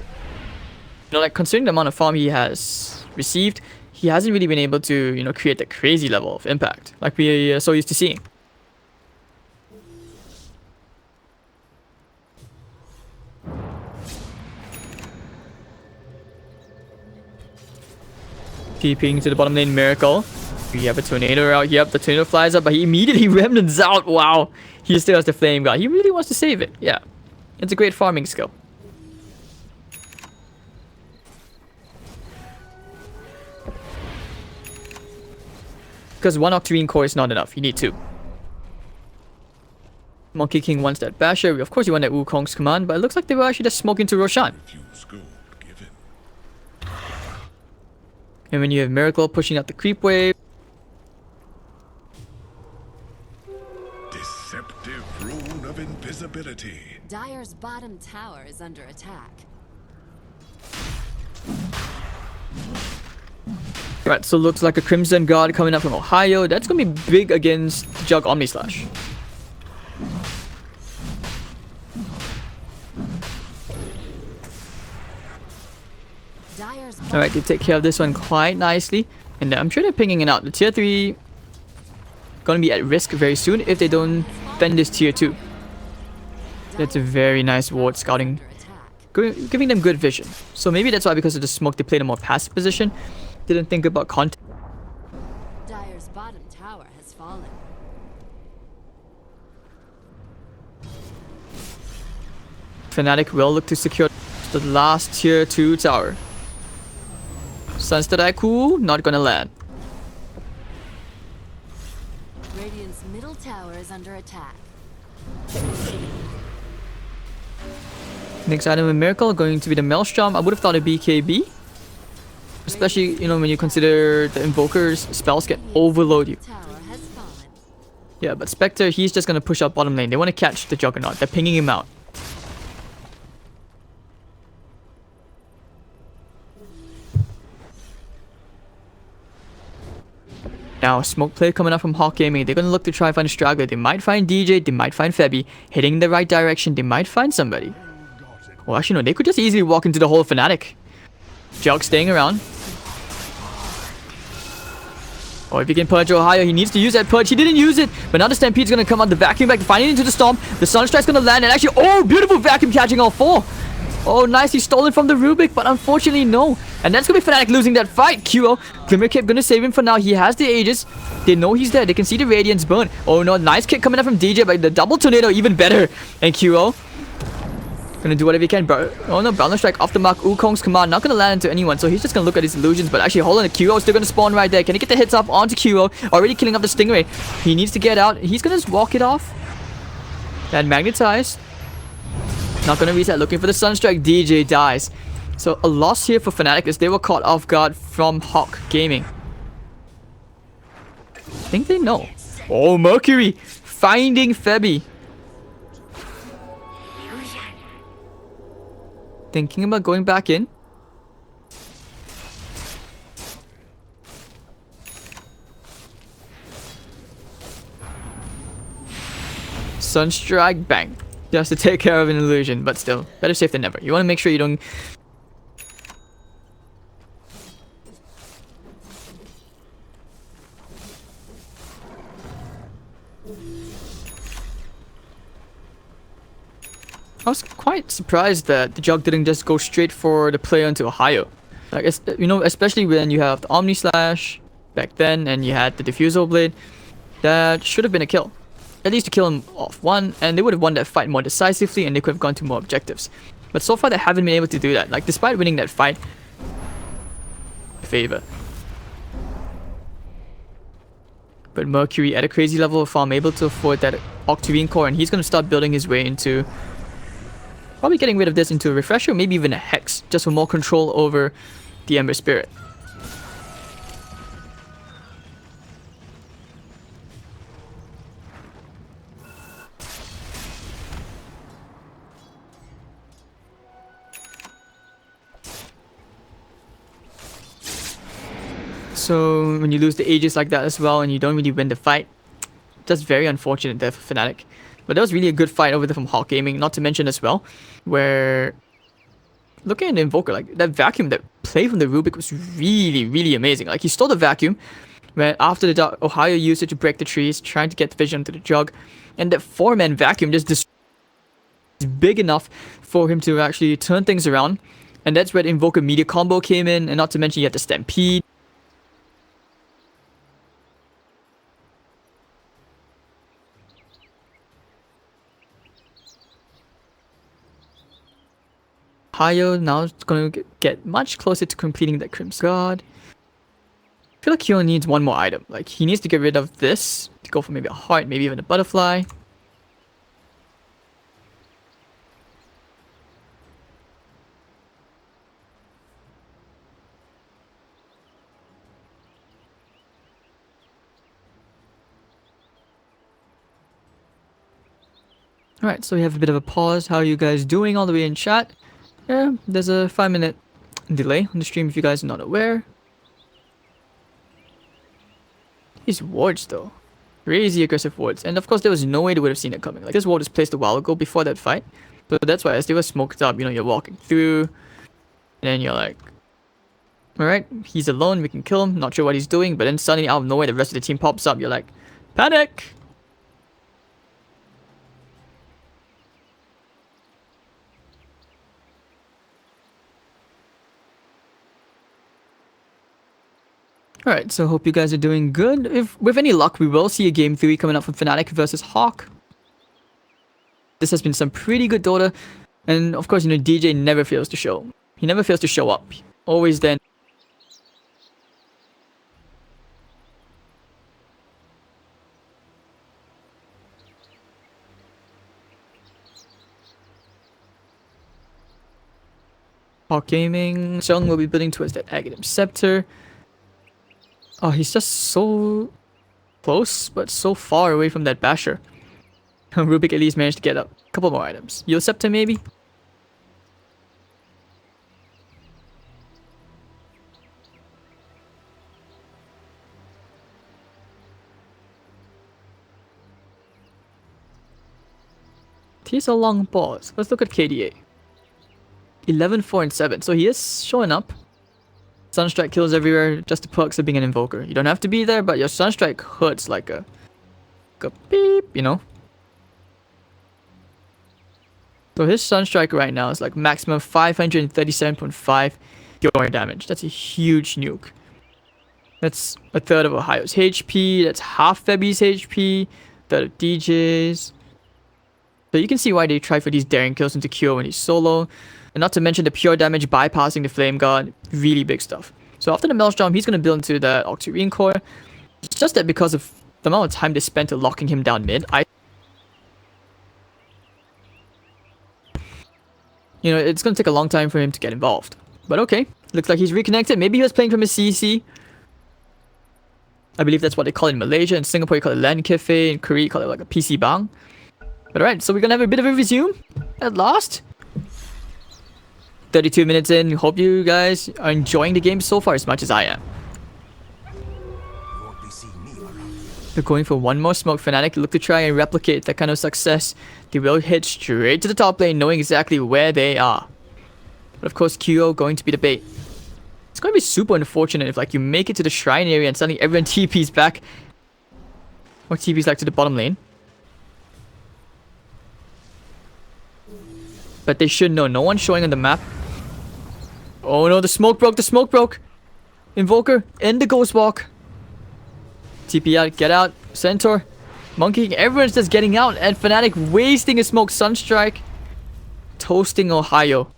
know, like considering the amount of farm he has received, he hasn't really been able to, you know, create that crazy level of impact like we are so used to seeing. Keeping to the bottom lane, Miracle. We have a Tornado out. Yep, the Tornado flies up, but he immediately remnants out. Wow. He still has the Flame God. He really wants to save it. Yeah. It's a great farming skill. Because one Octarine core is not enough. You need 2. Monkey King wants that Basher. Of course you want that Wukong's command, but it looks like they were actually just smoking to Roshan. Refuse gold given. And when you have Miracle pushing out the creep wave. Deceptive rune of invisibility. Dire's bottom tower is under attack. Right, so looks like a Crimson Guard coming up from Ohio. That's gonna be big against Jug Omni Slash. Alright, they take care of this one quite nicely. And I'm sure they're pinging it out. The tier 3 gonna be at risk very soon if they don't fend this tier 2. That's a very nice ward scouting, giving them good vision. So maybe that's why, because of the smoke, they played a more passive position. Didn't think about content. Dire's bottom tower has fallen. Fnatic will look to secure the last tier 2 tower. Sunstead Aiku, not gonna land. Radiant's middle tower is under attack. Next item in Miracle going to be the Maelstrom. I would have thought a BKB. Especially, you know, when you consider the Invoker's spells can overload you. Tower has fallen. Yeah, but Spectre, he's just gonna push up bottom lane. They want to catch the Juggernaut. They're pinging him out. Now, smoke play coming up from Hawk Gaming. They're gonna look to try and find a straggler. They might find DJ, they might find Febby. Heading in the right direction, they might find somebody. Well, actually, no, they could just easily walk into the whole Fnatic. Jug staying around. Oh, if he can purge Ohio, he needs to use that purge. He didn't use it, but now the Stampede's gonna come out. The vacuum back, finding into the storm. The Sunstrike's gonna land, and actually, oh, beautiful vacuum catching all 4. Oh, nicely stolen from the Rubik, but unfortunately, no. And that's gonna be Fnatic losing that fight. QO, Glimmer Cape gonna save him for now. He has the Aegis. They know he's there. They can see the Radiance burn. Oh no, nice kick coming up from DJ, but the double tornado even better. And QO gonna do whatever he can. Oh no, Balance Strike off the mark. Wukong's command not gonna land into anyone, so he's just gonna look at his illusions. But actually, hold on, the QO still gonna spawn right there. Can he get the hits off onto QO? Already killing up the Stingray. He needs to get out. He's gonna just walk it off. And magnetize. Not gonna reset, looking for the Sunstrike. DJ dies. So a loss here for Fnatic as they were caught off guard from Hawk Gaming. I think they know. Oh, Mercury finding Febby. Thinking about going back in. Sunstrike, bang. Just to take care of an illusion, but still, better safe than never. You want to make sure you don't... I was quite surprised that the Jug didn't just go straight for the player into Ohio. Like, you know, especially when you have the Omni Slash back then and you had the Diffusal Blade. That should have been a kill. At least to kill him off one, and they would have won that fight more decisively and they could have gone to more objectives. But so far they haven't been able to do that. Like, despite winning that fight, favor. But Mercury at a crazy level of farm, able to afford that Octarine core, and he's going to start building his way into probably getting rid of this into a Refresher, maybe even a Hex, just for more control over the Ember Spirit. So when you lose the Aegis like that as well and you don't really win the fight, that's very unfortunate there for Fnatic. But that was really a good fight over there from Hawk Gaming, not to mention as well, where looking at the Invoker, like that vacuum, that play from the Rubik was really, really amazing. Like, he stole the vacuum when after the Ohio used it to break the trees, trying to get the vision onto the Jug, and that 4-man vacuum just is big enough for him to actually turn things around. And that's where the Invoker media combo came in, and not to mention you had the Stampede. Ohio now is going to get much closer to completing that Crimson Guard. I feel like he only needs one more item. Like, he needs to get rid of this to go for maybe a heart, maybe even a butterfly. Alright, so we have a bit of a pause. How are you guys doing all the way in chat? Yeah, there's a 5-minute delay on the stream if you guys are not aware. These wards though. Crazy aggressive wards. And of course there was no way they would have seen it coming. Like this ward was placed a while ago before that fight. So that's why as they were smoked up, you know, you're walking through. And then you're like, alright, he's alone, we can kill him. Not sure what he's doing. But then suddenly out of nowhere the rest of the team pops up. You're like, panic! Alright, so hope you guys are doing good. If with any luck, we will see a game 3 coming up from Fnatic versus Hawk. This has been some pretty good Dota. And of course, you know, DJ never fails to show. He never fails to show up. Always then. Hawk Gaming. Seong will be building towards that Aghanim Scepter. Oh, he's just so close, but so far away from that Basher. Rubik at least managed to get a couple more items. Yo Scepter maybe? He's a long pause. Let's look at KDA. 11, 4, and 7. So he is showing up. Sunstrike kills everywhere, just the perks of being an invoker. You don't have to be there, but your Sunstrike hurts like a beep, you know? So his Sunstrike right now is like maximum 537.5 pure damage. That's a huge nuke. That's a third of Ohio's HP, that's half Febby's HP, third of DJ's. So you can see why they try for these daring kills into Kyo when he's solo. And not to mention the pure damage bypassing the Flame Guard. Really big stuff. So after the Maelstrom, he's going to build into the Octarine Core. It's just that because of the amount of time they spent to locking him down mid, you know, it's going to take a long time for him to get involved. But okay, looks like he's reconnected. Maybe he was playing from his CC. I believe that's what they call it in Malaysia. In Singapore, you call it LAN Cafe. In Korea, you call it like a PC bang. But alright, so we're going to have a bit of a resume at last. 32 minutes in. Hope you guys are enjoying the game so far as much as I am. You won't be seeing me around here. They're going for one more smoke. Fnatic look to try and replicate that kind of success. They will hit straight to the top lane, knowing exactly where they are. But of course, QO going to be the bait. It's going to be super unfortunate if like you make it to the shrine area and suddenly everyone TP's back. Or TP's like to the bottom lane. But they should know. No one's showing on the map. Oh no, the smoke broke. The smoke broke. Invoker in the Ghost Walk. TP out. Get out. Centaur. Monkey. Everyone's just getting out. And Fnatic wasting a smoke. Sunstrike. Toasting Ohio.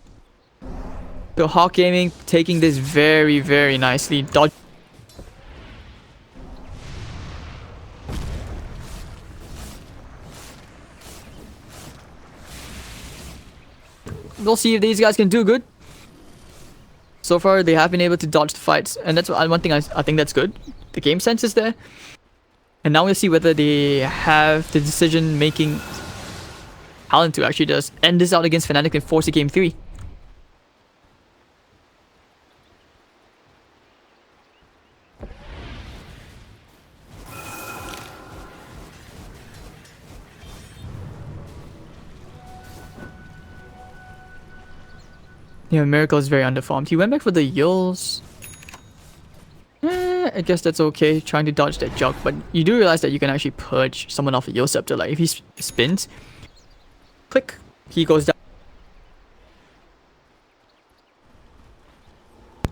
So Hawk Gaming taking this very, very nicely. Dodge. We'll see if these guys can do good. So far, they have been able to dodge the fights. And that's one thing I think that's good. The game sense is there. And now we'll see whether they have the decision-making talent to actually just end this out against Fnatic and force a game 3. Yeah, Miracle is very underformed. He went back for the Yulls. I guess that's okay, trying to dodge that jug. But you do realize that you can actually purge someone off a Yul Scepter. Like, if he spins, click, he goes down.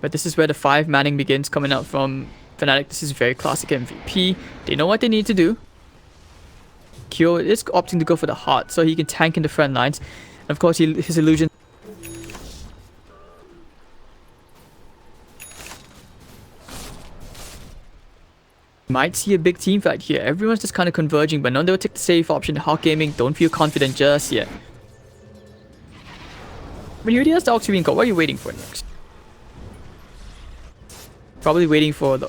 But this is where the 5 manning begins coming out from Fnatic. This is very classic MVP. They know what they need to do. Kyo is opting to go for the heart, so he can tank in the front lines. And of course, his illusion. Might see a big team fight here. Everyone's just kind of converging, but none will take the safe option. Hawk Gaming don't feel confident just yet. But he already has the Octarine Core. What are you waiting for next? Probably waiting for the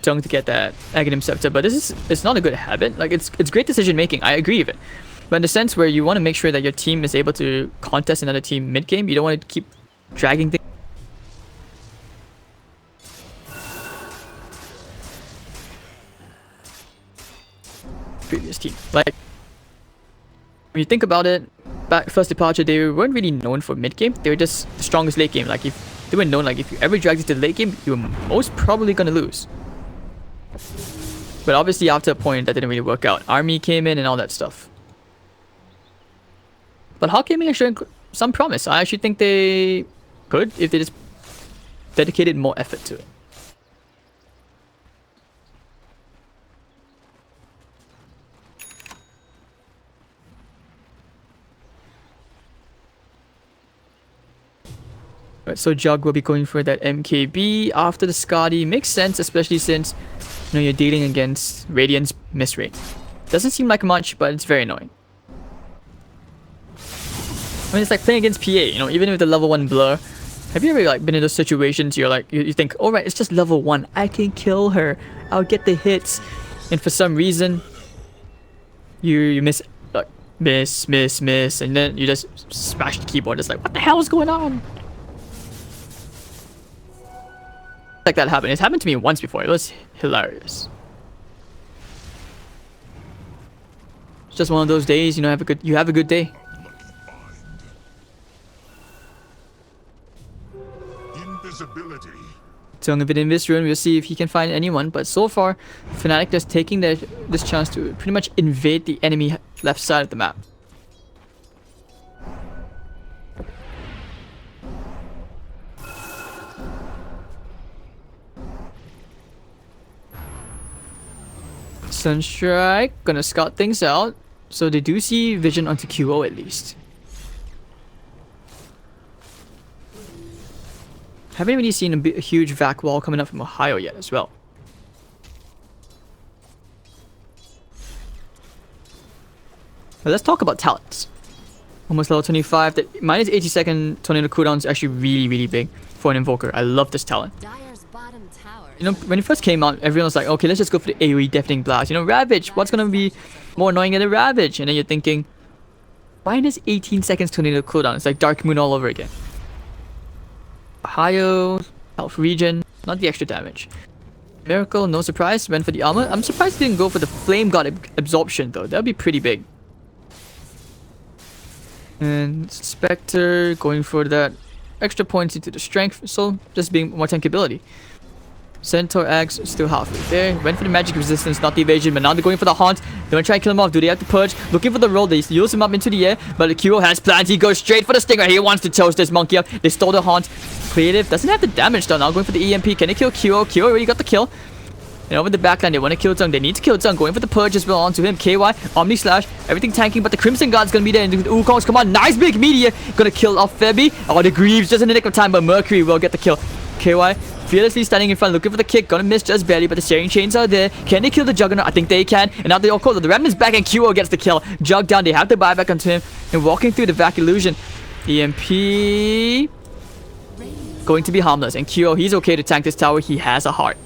Jung to get that Aghanim Scepter, but it's not a good habit. Like it's great decision making. I agree with it, but in the sense where you want to make sure that your team is able to contest another team mid game, you don't want to keep dragging things. previous team. Like, when you think about it, back first departure, they weren't really known for mid game. They were just the strongest late game. Like, if they were known, like, if you ever dragged it to the late game, you were most probably gonna lose. But obviously, after a point, that didn't really work out. Army came in and all that stuff. But Hawk Gaming are showing some promise. I actually think they could if they just dedicated more effort to it. Right, so Jug will be going for that MKB after the Skadi. Makes sense, especially since you're dealing against Radiant's miss rate. Doesn't seem like much, but it's very annoying. I mean, it's like playing against PA, even with the level 1 blur. Have you ever like been in those situations you're like, you think, alright, it's just level 1, I can kill her, I'll get the hits, and for some reason, you miss, like, miss, and then you just smash the keyboard. It's like, what the hell is going on? Like that happened. It's happened to me once before. It was hilarious. It's just one of those days, you have a good day. Invisibility. Tung a bit in this rune. We'll see if he can find anyone. But so far, Fnatic just taking this chance to pretty much invade the enemy left side of the map. Sunstrike gonna scout things out, so they do see vision onto QO at least. Haven't really seen a huge vac wall coming up from Ohio yet as well. But let's talk about talents. Almost level 25. That minus 80-second tornado cooldown is actually really big for an invoker. I love this talent. Dire's bottom tower. When it first came out, everyone was like, okay, let's just go for the AoE deafening blast. Ravage, what's gonna be more annoying than a Ravage? And then you're thinking, minus 18 seconds tornado cooldown. It's like Dark Moon all over again. Ohio, Health Regen, not the extra damage. Miracle, no surprise, went for the armor. I'm surprised they didn't go for the Flame God absorption though. That would be pretty big. And Spectre going for that extra points into the strength, so just being more tankability. Centaur Axe still halfway there. Went for the magic resistance, not the evasion, but now they're going for the haunt. They want to try and kill him off. Do they have to purge? Looking for the roll. They use him up into the air, but the Kuro has plans. He goes straight for the stinger. He wants to toast this monkey up. They stole the haunt. Creative doesn't have the damage though. Now going for the EMP. Can they kill Kuro? Kuro already got the kill. And over the backline, they want to kill Tung. They need to kill Tung. Going for the purge as well onto him. KY, Omni Slash, everything tanking, but the Crimson Guard's gonna be there. And the Wukongs, come on, nice big meteor. Gonna kill off Febby. Oh, the Greaves just in the nick of time, but Mercury will get the kill. KY fearlessly standing in front, looking for the kick. Gonna miss just barely, but the Searing Chains are there. Can they kill the Juggernaut? I think they can. And now they all call the Remnant's back, and QO gets the kill. Jug down. They have to buy back onto him. And walking through the Vac Illusion. EMP going to be harmless. And QO, he's okay to tank this tower. He has a heart.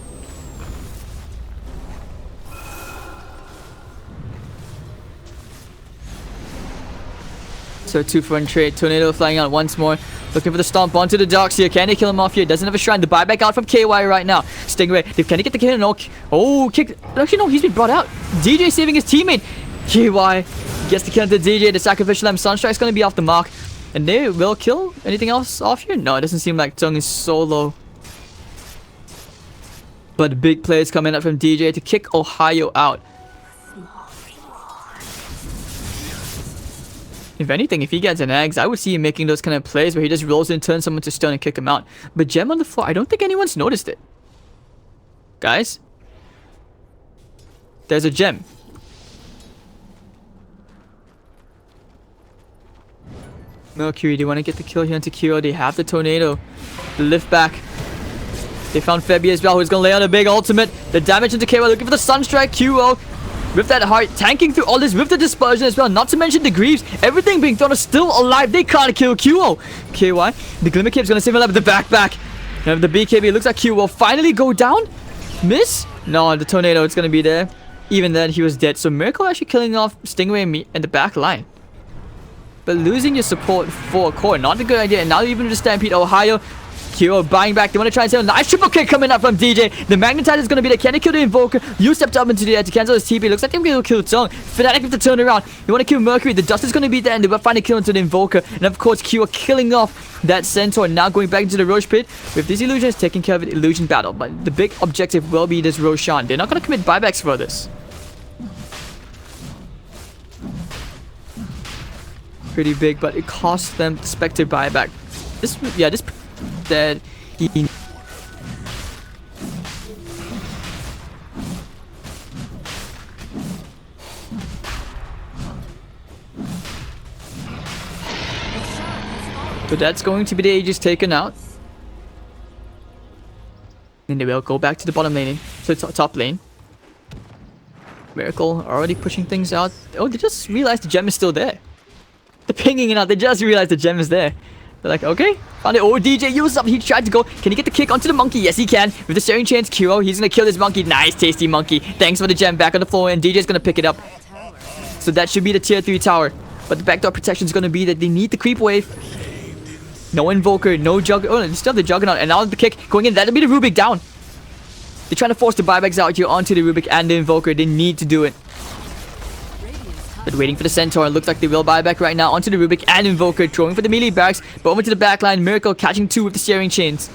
So 2-for-1 trade. Tornado flying out once more. Looking for the stomp onto the docks here. Can they kill him off here? Doesn't have a shrine. The buyback out from KY right now. Stingray. Can they get the kill? No. Oh, kick. Actually, no. He's been brought out. DJ saving his teammate. KY gets the kill into DJ. The sacrificial lamb. Sunstrike's going to be off the mark. And they will kill anything else off here? No, it doesn't seem like Tung is solo. But big plays coming up from DJ to kick Ohio out. If anything, if he gets an eggs, I would see him making those kind of plays where he just rolls in, turns someone to stone and kick him out. But gem on the floor, I don't think anyone's noticed it. Guys? There's a gem. Mercury, they want to get the kill here into Kyo. They have the tornado. The lift back. They found Febby as well, who's going to lay on a big ultimate. The damage into KY, looking for the Sunstrike. QO with that heart, tanking through all this with the dispersion as well. Not to mention the Greaves. Everything being thrown is still alive. They can't kill QO. KY, the Glimmer Cape's going to save him up with the backpack. And the BKB, it looks like Q will finally go down. Miss? No, the tornado, it's going to be there. Even then, he was dead. So Miracle actually killing off Stingray and me in the back line. But losing your support for a core, not a good idea. And now even with the Stampede, Ohio Kiro buying back. They want to try and sell. Nice triple kick coming up from DJ. The Magnetizer is going to be there. Can they kill the Invoker? You stepped up into the air to cancel his TP. Looks like they're going to kill Zhong. Fnatic with the turnaround. They want to kill Mercury. The Dust is going to be there, and they will find a kill into the Invoker. And of course, Kiro killing off that Centaur. Now going back into the Roche pit with these illusions, taking care of the illusion battle. But the big objective will be this Roshan. They're not going to commit buybacks for this. Pretty big, but it costs them Spectre buyback. This that he. So that's going to be the Aegis taken out. Then they will go back to the bottom lane, to top lane. Miracle already pushing things out. Oh, they just realized the gem is still there. They're pinging it out. They just realized the gem is there. They're like, okay, found it. Oh, DJ used up. He tried to go. Can he get the kick onto the monkey? Yes, he can. With the steering chains, Kiro, he's going to kill this monkey. Nice, tasty monkey. Thanks for the gem. Back on the floor, and DJ's going to pick it up. So that should be the tier 3 tower. But the backdoor protection is going to be that they need the creep wave. No Invoker, no Jug. Oh, they still have the Juggernaut. And now the kick going in. That'll be the Rubik down. They're trying to force the buybacks out here onto the Rubik and the Invoker. They need to do it. But waiting for the Centaur. Looks like they will buy back right now onto the Rubik and Invoker. Throwing for the melee barracks. But over to the backline. Miracle catching 2 with the steering chains.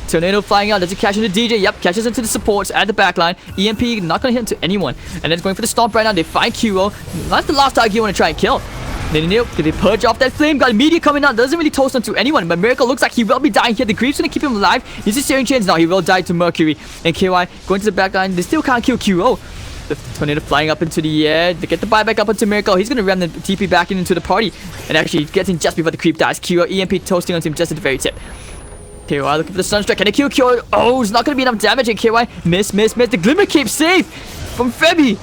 Tornado flying out. Does it catch into DJ? Yep, catches into the supports at the backline. EMP not going to hit into anyone. And then it's going for the stomp right now. They find Kiro. That's the last target you want to try and kill. Did they purge off that flame? Got media coming out. Doesn't really toast onto anyone. But Miracle looks like he will be dying here. The creep's going to keep him alive. He's just steering chains now. He will die to Mercury. And KY going to the backline. They still can't kill Kiro. The Tornado flying up into the air. They get the buyback up onto Miracle. He's going to ram the TP back into the party. And actually gets in just before the creep dies. Kiro EMP toasting onto him just at the very tip. KY looking for the Sunstrike. Can they kill Kiro? Oh, it's not going to be enough damage. And KY miss. The Glimmer Cape safe from Febby.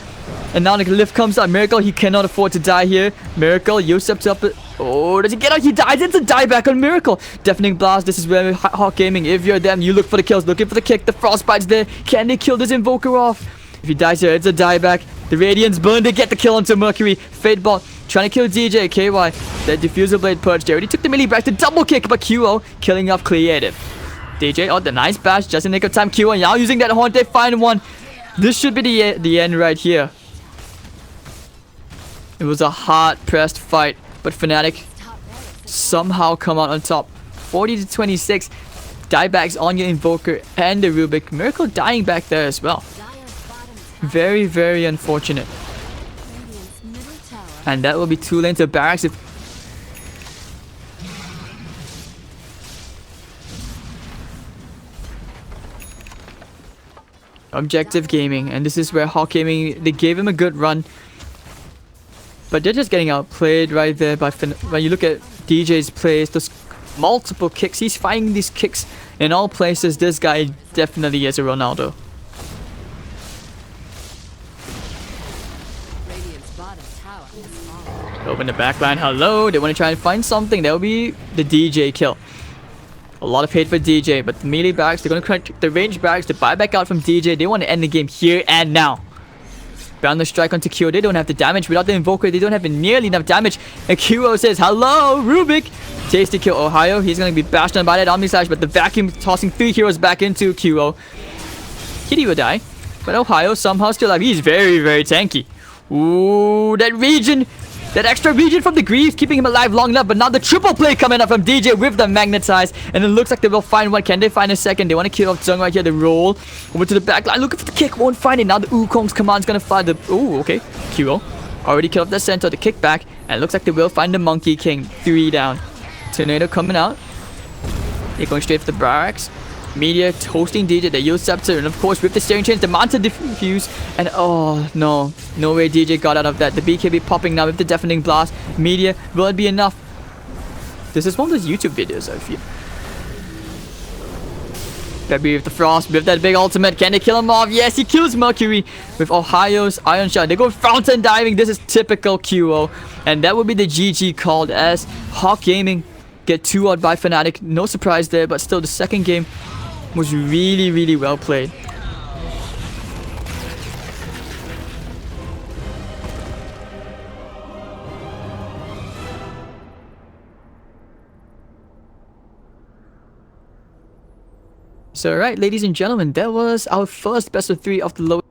And now the lift comes out. Miracle, he cannot afford to die here. Miracle, you stepped up. Oh, does he get out? He dies. It's a dieback on Miracle. Deafening Blast. This is where Hawk Gaming. If you're them, you look for the kills. Looking for the kick. The Frostbite's there. Can they kill this Invoker off? If he dies here, it's a dieback. The Radiance burn. They get the kill onto Mercury. Fadebot trying to kill DJ. KY. That Diffuser Blade purge. They already took the melee back. The double kick, but QO killing off Creative. DJ, oh, the nice bash. Just in the nick of time. QO now using that horn. They find one. This should be the end right here. It was a hard-pressed fight, but Fnatic somehow come out on top. 40 to 26. Diebacks on your Invoker and the Rubik. Miracle dying back there as well. Very, very unfortunate. And that will be 2 lanes of barracks. Objective Gaming, and this is where Hawk Gaming, they gave him a good run. But they're just getting outplayed right there by when you look at DJ's plays, those multiple kicks. He's finding these kicks in all places. This guy definitely is a Ronaldo. Open the backline. Hello. They want to try and find something. That will be the DJ kill. A lot of hate for DJ, but the melee backs, they're going to crunch the range backs to buy back out from DJ. They want to end the game here and now. Bound the strike onto Kiro. They don't have the damage. Without the Invoker, they don't have nearly enough damage. And Kiro says, hello, Rubik. Tasty kill, Ohio. He's going to be bashed on by that Omni Slash, but the vacuum tossing 3 heroes back into Kiro. Kitty will die, but Ohio somehow still alive. He's very, very tanky. Ooh, that region. That extra region from the Greaves keeping him alive long enough. But now the triple play coming up from DJ with the Magnetize. And it looks like they will find one. Can they find a second? They want to kill off Zhong right here. The roll over to the back line. Looking for the kick. Won't find it. Now the Wukong's command's going to find the... Ooh, okay. Kiro already killed off the center. The kick back. And it looks like they will find the Monkey King. 3 down. Tornado coming out. They're going straight for the barracks. Media toasting DJ. They use Scepter. And of course with the steering chains, the Manta diffuse. And oh no. No way DJ got out of that. The BKB popping now with the Deafening Blast. Media. Will it be enough? This is one of those YouTube videos I feel. February with the Frost. With that big ultimate. Can they kill him off? Yes, he kills Mercury with Ohio's Iron Shot. They go fountain diving. This is typical QO. And that would be the GG called as Hawk Gaming get 2-0 by Fnatic. No surprise there, but still the second game was really, really well played. So alright, ladies and gentlemen, that was our first best of 3 of the lowest